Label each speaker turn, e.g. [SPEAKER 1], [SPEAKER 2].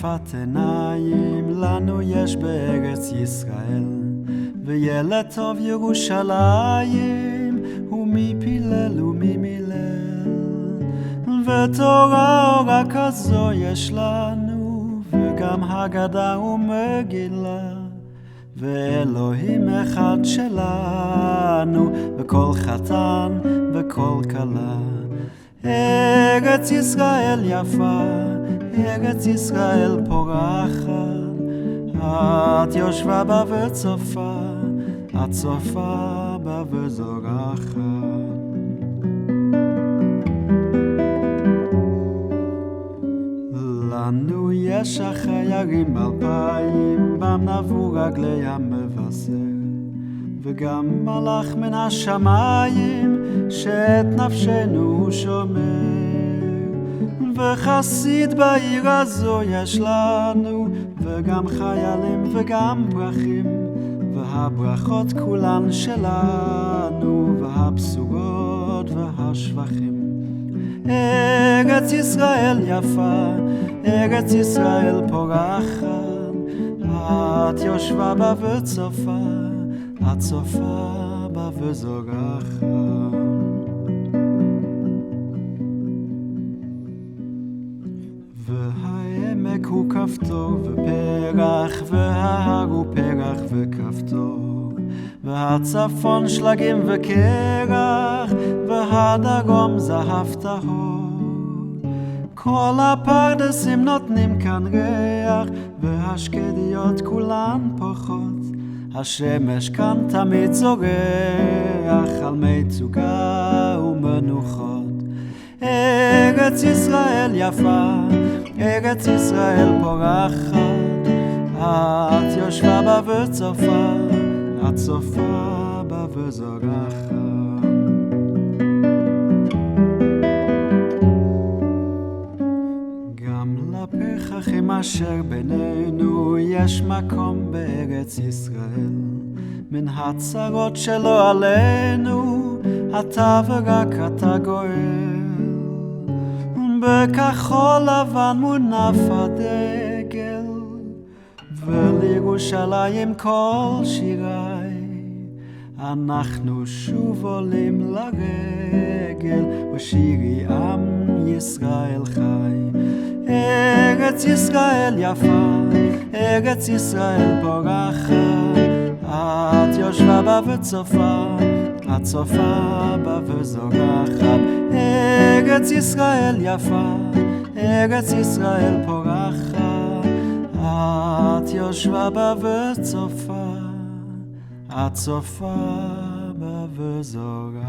[SPEAKER 1] יפת עיניים לנו יש בארץ ישראל, וילד טוב ירושלים, ומי פילל ומי מילל, ותורה אורה כזו יש לנו, וגם הגדה ומגילה, ואלוהים אחד שלנו, וכל חתן וכל כלה. ארץ ישראל יפה, ארץ ישראל פורחת, את יושבה בה וצופה, את צופה בה וזורחת. לנו יש החיירים 2000, בם נבו רגלי המבשר, וגם מלאך מן השמיים שאת נפשנו הוא שומר, וחסיד בעיר הזו יש לנו, וגם חיילים וגם פרחים, והברכות כולן שלנו, והבשורות והשבחים. ארץ ישראל יפה, ארץ ישראל פורחת, את יושבה בה וצופה, את צופה בה וזורחת. והעמק הוא כפתור ופרח, וההר הוא פרח וכפתור, והצפון שלגים וקרח, והדרום זהב טהור. כל הפרדסים נותנים כאן ריח, והשקדיות כולן פורחות, השמש כאן תמיד זורח על מצוקה ומנוחות. ארץ ישראל יפה, ארץ ישראל פורחת, את יושבה בה וצופה, את צופה בה וזורחת. גם לפרחחים אשר בינינו יש מקום בארץ ישראל, מן הצרות שלו עלינו אתה ורק אתה גואל. בכחול לבן מונף הדגל, ולירושלים כל שיריי, אנחנו שוב עולים לרגל, ושירי עם ישראל חי. ארץ ישראל יפה, ארץ ישראל פורחת, את יושבה בה וצופה, את צופה בה וזורחת. ארץ ישראל יפה, ארץ ישראל פורחת, את יושבה בה וצופה, את צופה בה וזורחת.